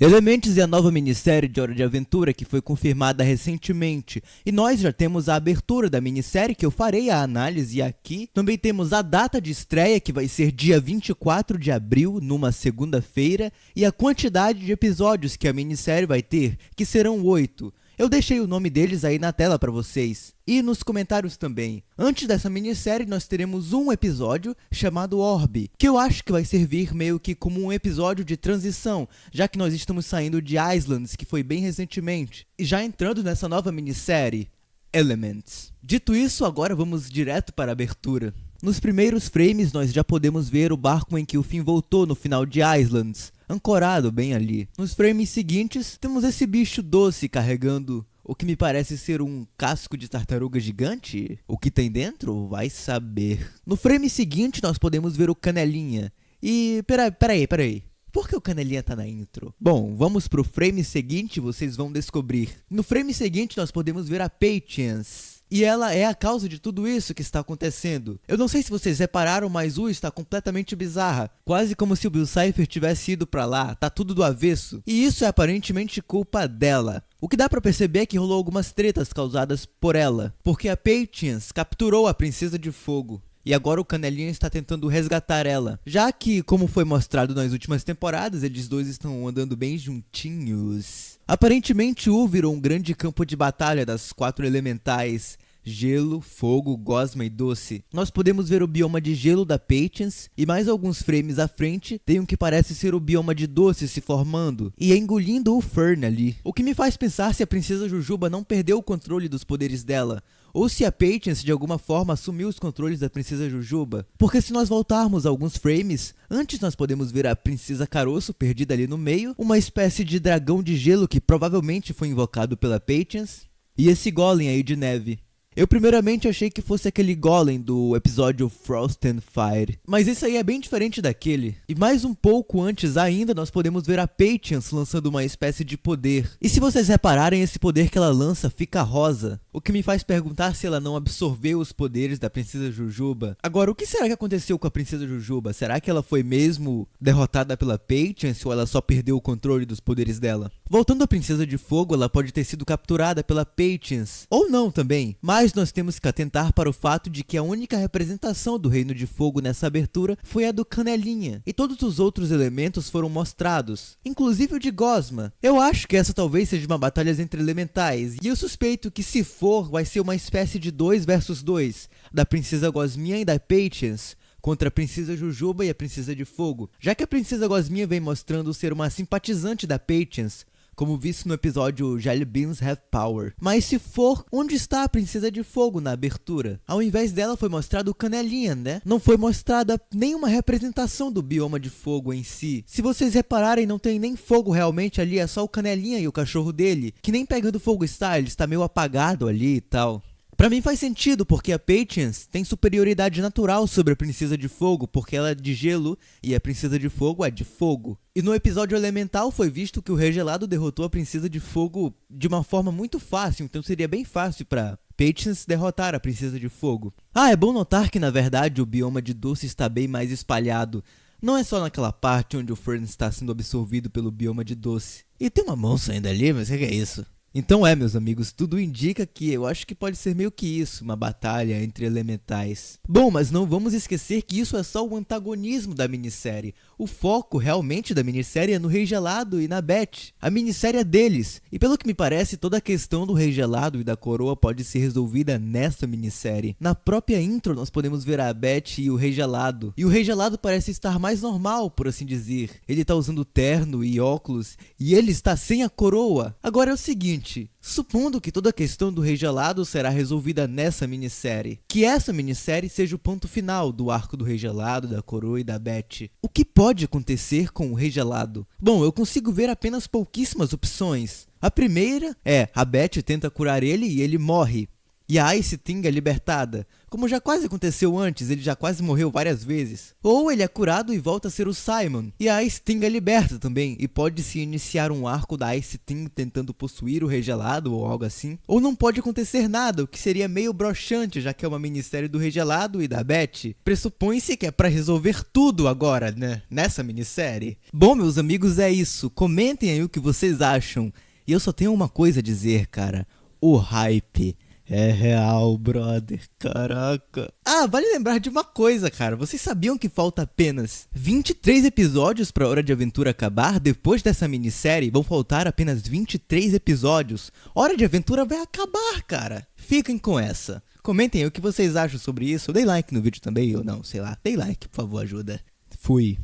Elements é a nova minissérie de Hora de Aventura que foi confirmada recentemente, e nós já temos a abertura da minissérie que eu farei a análise aqui. Também temos a data de estreia, que vai ser dia 24 de abril, numa segunda-feira, e a quantidade de episódios que a minissérie vai ter, que serão 8. Eu deixei o nome deles aí na tela para vocês. E nos comentários também. Antes dessa minissérie, nós teremos um episódio chamado Orb, que eu acho que vai servir meio que como um episódio de transição, já que nós estamos saindo de Islands, que foi bem recentemente, e já entrando nessa nova minissérie, Elements. Dito isso, agora vamos direto para a abertura. Nos primeiros frames, nós já podemos ver o barco em que o Finn voltou no final de Islands, ancorado bem ali. Nos frames seguintes, temos esse bicho doce carregando o que me parece ser um casco de tartaruga gigante. O que tem dentro? Vai saber. No frame seguinte, nós podemos ver o Canelinha. E... peraí. Por que o Canelinha tá na intro? Bom, vamos pro frame seguinte e vocês vão descobrir. No frame seguinte, nós podemos ver a Patience. E ela é a causa de tudo isso que está acontecendo. Eu não sei se vocês repararam, mas está completamente bizarra. Quase como se o Bill Cipher tivesse ido pra lá. Tá tudo do avesso. E isso é aparentemente culpa dela. O que dá pra perceber é que rolou algumas tretas causadas por ela. Porque a Patience capturou a Princesa de Fogo. E agora o Canelinha está tentando resgatar ela. Já que, como foi mostrado nas últimas temporadas, eles dois estão andando bem juntinhos. Aparentemente, virou um grande campo de batalha das 4 elementais: Gelo, Fogo, Gosma e Doce. Nós podemos ver o bioma de Gelo da Patience, e mais alguns frames à frente tem um que parece ser o bioma de Doce se formando e engolindo o Fern ali. O que me faz pensar se a Princesa Jujuba não perdeu o controle dos poderes dela, ou se a Patience de alguma forma assumiu os controles da Princesa Jujuba. Porque se nós voltarmos alguns frames, antes nós podemos ver a Princesa Caroço perdida ali no meio, uma espécie de dragão de gelo que provavelmente foi invocado pela Patience, e esse golem aí de neve. Eu primeiramente achei que fosse aquele golem do episódio Frost and Fire, mas esse aí é bem diferente daquele. E mais um pouco antes ainda, nós podemos ver a Patience lançando uma espécie de poder. E se vocês repararem, esse poder que ela lança fica rosa, o que me faz perguntar se ela não absorveu os poderes da Princesa Jujuba. Agora, o que será que aconteceu com a Princesa Jujuba? Será que ela foi mesmo derrotada pela Patience ou ela só perdeu o controle dos poderes dela? Voltando à Princesa de Fogo, ela pode ter sido capturada pela Patience, ou não também, mas nós temos que atentar para o fato de que a única representação do Reino de Fogo nessa abertura foi a do Canelinha, e todos os outros elementos foram mostrados, inclusive o de Gosma. Eu acho que essa talvez seja uma batalha entre elementais, e eu suspeito que se for, vai ser uma espécie de 2 versus 2, da Princesa Gosminha e da Patience, contra a Princesa Jujuba e a Princesa de Fogo, já que a Princesa Gosminha vem mostrando ser uma simpatizante da Patience, como visto no episódio Jelly Beans Have Power. Mas se for, onde está a Princesa de Fogo na abertura? Ao invés dela foi mostrado o Canelinha, né? Não foi mostrada nenhuma representação do bioma de fogo em si. Se vocês repararem, não tem nem fogo realmente ali, é só o Canelinha e o cachorro dele, que nem pegando fogo está, ele está meio apagado ali e tal. Pra mim faz sentido, porque a Patience tem superioridade natural sobre a Princesa de Fogo, porque ela é de gelo e a Princesa de Fogo é de fogo. E no episódio Elemental foi visto que o Rei Gelado derrotou a Princesa de Fogo de uma forma muito fácil, então seria bem fácil pra Patience derrotar a Princesa de Fogo. É bom notar que na verdade o bioma de Doce está bem mais espalhado. Não é só naquela parte onde o Fern está sendo absorvido pelo bioma de Doce. E tem uma mão saindo ali, mas o que é isso? Então meus amigos, tudo indica que eu acho que pode ser meio que isso, uma batalha entre elementais. Bom, mas não vamos esquecer que isso é só o antagonismo da minissérie. O foco realmente da minissérie é no Rei Gelado e na Beth. A minissérie é deles, e pelo que me parece, toda a questão do Rei Gelado e da coroa pode ser resolvida nessa minissérie. Na própria intro nós podemos ver a Beth e o Rei Gelado, e o Rei Gelado parece estar mais normal, por assim dizer. Ele tá usando terno e óculos, e ele está sem a coroa. Agora é o seguinte, supondo que toda a questão do Rei Gelado será resolvida nessa minissérie, que essa minissérie seja o ponto final do arco do Rei Gelado, da coroa e da Beth, o que pode acontecer com o Rei Gelado? Bom, eu consigo ver apenas pouquíssimas opções. A primeira é, a Beth tenta curar ele e ele morre. e a Ice Thing é libertada, como já quase aconteceu antes, ele já quase morreu várias vezes. Ou ele é curado e volta a ser o Simon, e a Ice Thing é liberta também, e pode-se iniciar um arco da Ice Thing tentando possuir o Rei Gelado ou algo assim. Ou não pode acontecer nada, o que seria meio broxante, já que é uma minissérie do Rei Gelado e da Beth. Pressupõe-se que é pra resolver tudo agora, né? Nessa minissérie. Bom, meus amigos, é isso. Comentem aí o que vocês acham. E eu só tenho uma coisa a dizer, cara. O hype é real, brother. Caraca. Ah, vale lembrar de uma coisa, cara. Vocês sabiam que falta apenas 23 episódios pra Hora de Aventura acabar? Depois dessa minissérie, vão faltar apenas 23 episódios. Hora de Aventura vai acabar, cara. Fiquem com essa. Comentem aí o que vocês acham sobre isso. Dei like no vídeo também, ou não, sei lá. Dei like, por favor, ajuda. Fui.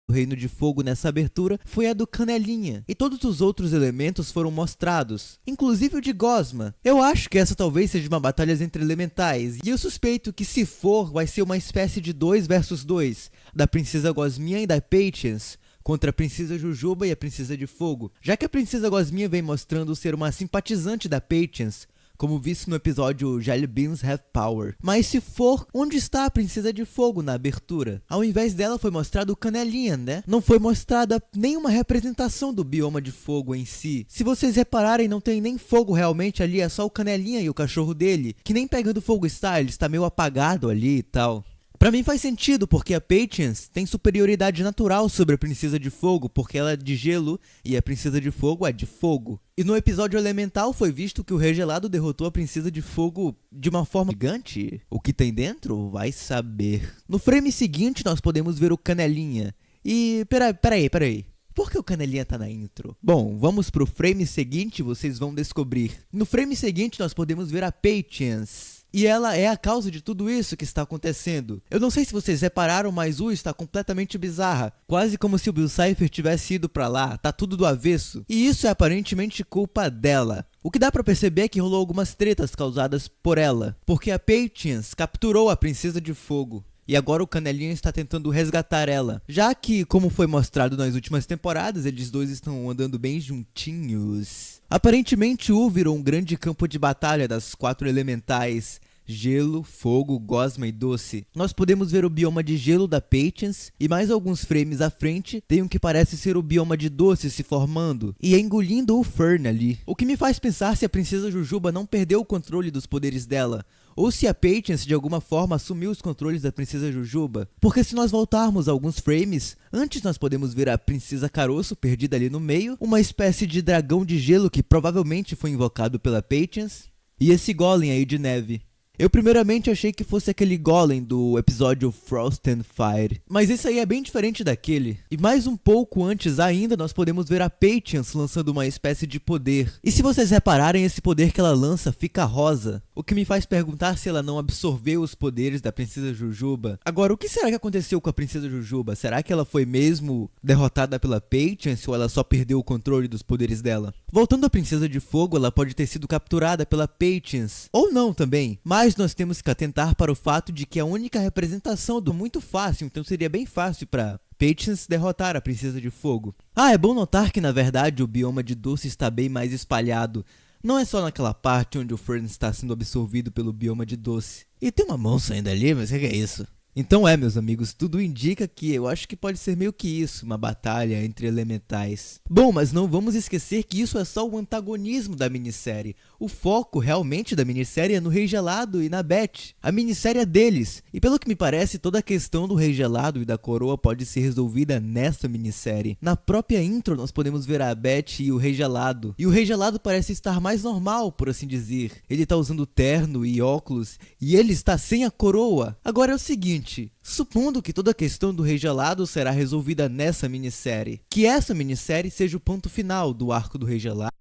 O Reino de Fogo nessa abertura foi a do Canelinha, e todos os outros elementos foram mostrados, inclusive o de Gosma. Eu acho que essa talvez seja uma batalha entre elementais, e eu suspeito que se for, vai ser uma espécie de 2 versus 2, da Princesa Gosminha e da Patience, contra a Princesa Jujuba e a Princesa de Fogo, já que a Princesa Gosminha vem mostrando ser uma simpatizante da Patience, como visto no episódio Jelly Beans Have Power. Mas se for, onde está a Princesa de Fogo na abertura? Ao invés dela foi mostrado o Canelinha, né? Não foi mostrada nenhuma representação do bioma de fogo em si. Se vocês repararem, não tem nem fogo realmente ali, é só o Canelinha e o cachorro dele, que nem pegando fogo está, ele está meio apagado ali e tal. Pra mim faz sentido, porque a Patience tem superioridade natural sobre a Princesa de Fogo, porque ela é de gelo e a Princesa de Fogo é de fogo. E no episódio elemental foi visto que o Rei Gelado derrotou a Princesa de Fogo de uma forma gigante. O que tem dentro? Vai saber. No frame seguinte nós podemos ver o Canelinha. E... peraí. Por que o Canelinha tá na intro? Bom, vamos pro frame seguinte e vocês vão descobrir. No frame seguinte nós podemos ver a Patience. E ela é a causa de tudo isso que está acontecendo. Eu não sei se vocês repararam, mas está completamente bizarra. Quase como se o Bill Cipher tivesse ido pra lá, tá tudo do avesso. E isso é aparentemente culpa dela. O que dá pra perceber é que rolou algumas tretas causadas por ela. Porque a Patience capturou a Princesa de Fogo. E agora o Canelinha está tentando resgatar ela. Já que, como foi mostrado nas últimas temporadas, eles dois estão andando bem juntinhos. Aparentemente, U virou um grande campo de batalha das 4 elementais: Gelo, Fogo, Gosma e Doce. Nós podemos ver o bioma de gelo da Patience, e mais alguns frames à frente tem o que parece ser o bioma de Doce se formando, e engolindo o Fern ali. O que me faz pensar se a Princesa Jujuba não perdeu o controle dos poderes dela, ou se a Patience de alguma forma assumiu os controles da Princesa Jujuba. Porque se nós voltarmos a alguns frames, antes nós podemos ver a Princesa Caroço perdida ali no meio, uma espécie de dragão de gelo que provavelmente foi invocado pela Patience, e esse golem aí de neve. Eu primeiramente achei que fosse aquele golem do episódio Frost and Fire, mas esse aí é bem diferente daquele. E mais um pouco antes ainda, nós podemos ver a Patience lançando uma espécie de poder. E se vocês repararem, esse poder que ela lança fica rosa, o que me faz perguntar se ela não absorveu os poderes da Princesa Jujuba. Agora, o que será que aconteceu com a Princesa Jujuba? Será que ela foi mesmo derrotada pela Patience ou ela só perdeu o controle dos poderes dela? Voltando à Princesa de Fogo, ela pode ter sido capturada pela Patience, ou não também, mas nós temos que atentar para o fato de que a única representação do muito fácil, então seria bem fácil para Patience derrotar a Princesa de Fogo. Ah, é bom notar que na verdade o bioma de Doce está bem mais espalhado. Não é só naquela parte onde o Fern está sendo absorvido pelo bioma de Doce. E tem uma mão saindo ali, mas o que é isso? Então meus amigos, tudo indica que eu acho que pode ser meio que isso, uma batalha entre elementais. Bom, mas não vamos esquecer que isso é só o antagonismo da minissérie. O foco realmente da minissérie é no Rei Gelado e na Beth. A minissérie é deles. E pelo que me parece, toda a questão do Rei Gelado e da coroa pode ser resolvida nessa minissérie. Na própria intro nós podemos ver a Beth e o Rei Gelado. E o Rei Gelado parece estar mais normal, por assim dizer. Ele tá usando terno e óculos e ele está sem a coroa. Agora é o seguinte, supondo que toda a questão do Rei Gelado será resolvida nessa minissérie, que essa minissérie seja o ponto final do arco do Rei Gelado.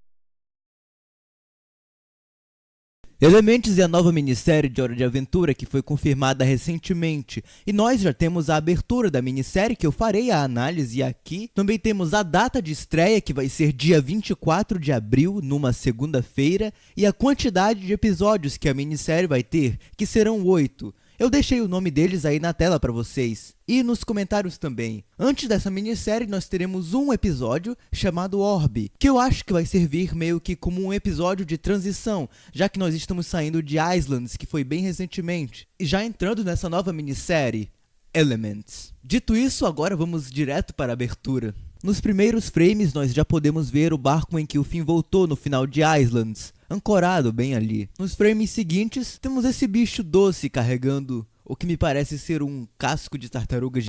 Elementos é a nova minissérie de Hora de Aventura que foi confirmada recentemente, e nós já temos a abertura da minissérie que eu farei a análise aqui. Também temos a data de estreia, que vai ser dia 24 de abril, numa segunda-feira, e a quantidade de episódios que a minissérie vai ter, que serão 8. Eu deixei o nome deles aí na tela para vocês e nos comentários também. Antes dessa minissérie nós teremos um episódio chamado Orb, que eu acho que vai servir meio que como um episódio de transição, já que nós estamos saindo de Islands, que foi bem recentemente, e já entrando nessa nova minissérie, Elements. Dito isso, agora vamos direto para a abertura. Nos primeiros frames nós já podemos ver o barco em que o Finn voltou no final de Islands, ancorado bem ali. Nos frames seguintes, temos esse bicho doce carregando o que me parece ser um casco de tartaruga